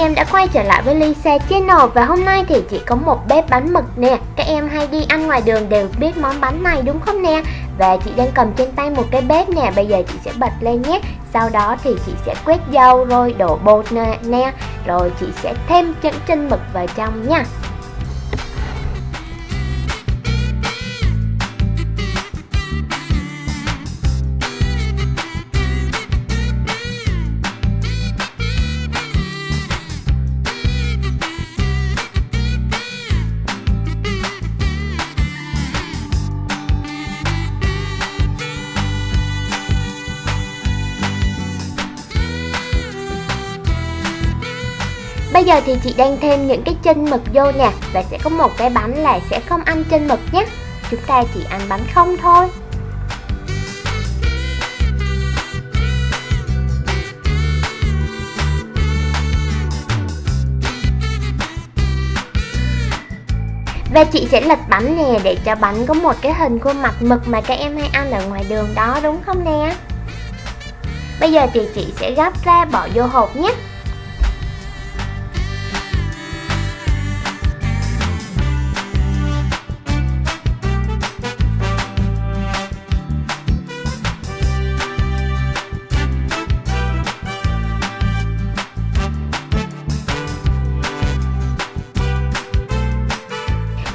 em đã quay trở lại với Lisa Channel và hôm nay thì chị có một bếp bánh mực nè. Các em hay đi ăn ngoài đường đều biết món bánh này đúng không nè? Và chị đang cầm trên tay một cái bếp nè, bây giờ chị sẽ bật lên nhé. Sau đó thì chị sẽ quét dầu rồi đổ bột nè, rồi chị sẽ thêm những chân mực vào trong nha. Bây giờ thì chị đang thêm những cái chân mực vô nè. Và sẽ có một cái bánh là sẽ không ăn chân mực nhé. Chúng ta chỉ ăn bánh không thôi. Và chị sẽ lật bánh nè để cho bánh có một cái hình khuôn mặt mực mà các em hay ăn ở ngoài đường đó đúng không nè? Bây giờ thì chị sẽ gấp ra bỏ vô hộp nhé.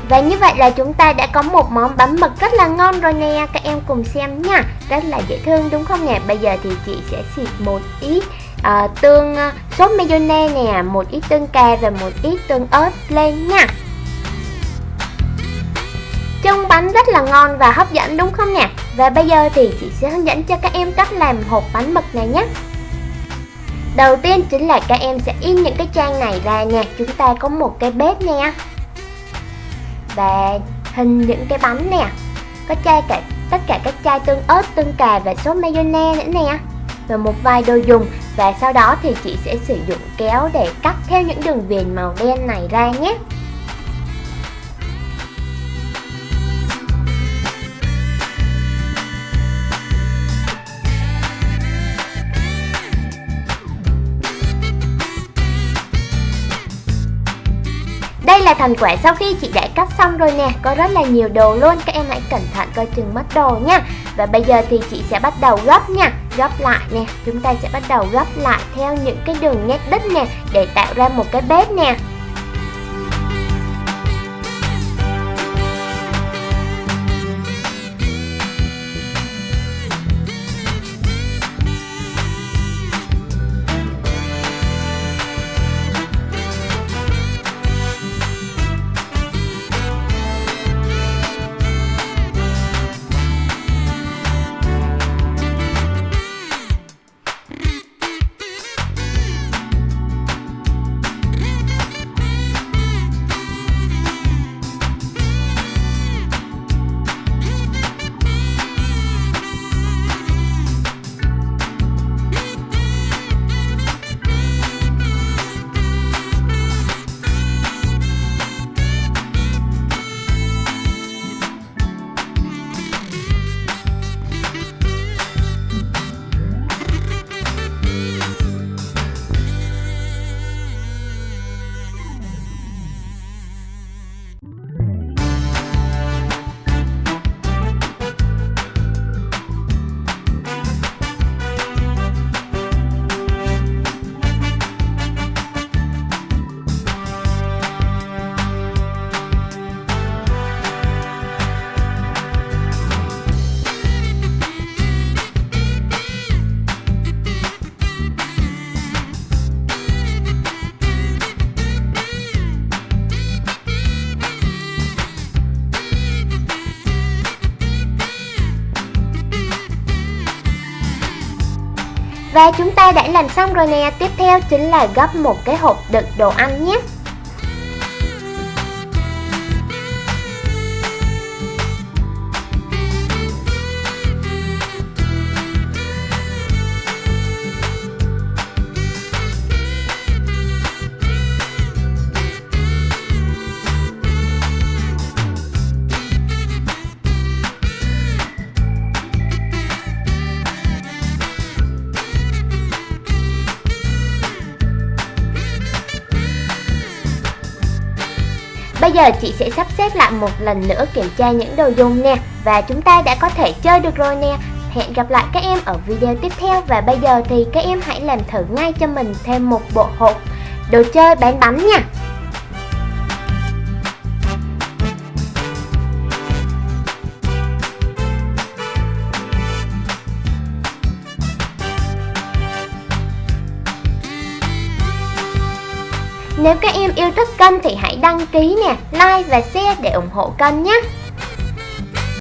Và như vậy là chúng ta đã có một món bánh mực rất là ngon rồi nè. Các em cùng xem nha. Rất là dễ thương đúng không nè? Bây giờ thì chị sẽ xịt một ít tương sốt mayonnaise nè, một ít tương cà và một ít tương ớt lên nha. Trông bánh rất là ngon và hấp dẫn đúng không nè? Và bây giờ thì chị sẽ hướng dẫn cho các em cách làm hộp bánh mực này nhé. Đầu tiên chính là các em sẽ in những cái trang này ra nè. Chúng ta có một cái bếp nè và hình những cái bánh nè, có tất cả các chai tương ớt, tương cà và sốt mayonnaise nữa nè, và một vài đồ dùng. Và sau đó thì chị sẽ sử dụng kéo để cắt theo những đường viền màu đen này ra nhé. Đây là thành quả sau khi chị đã cắt xong rồi nè, có rất là nhiều đồ luôn, các em hãy cẩn thận coi chừng mất đồ nha. Và bây giờ thì chị sẽ bắt đầu gấp nha, gấp lại nè, chúng ta sẽ bắt đầu gấp lại theo những cái đường nét đích nè để tạo ra một cái bếp nè. Và chúng ta đã làm xong rồi nè, tiếp theo chính là gấp một cái hộp đựng đồ ăn nhé. Bây giờ chị sẽ sắp xếp lại một lần nữa kiểm tra những đồ dùng nè, và chúng ta đã có thể chơi được rồi nè. Hẹn gặp lại các em ở video tiếp theo, và bây giờ thì các em hãy làm thử ngay cho mình thêm một bộ hộp đồ chơi bán bánh nha. Nếu các em yêu thích kênh thì hãy đăng ký nè, like và share để ủng hộ kênh nhé.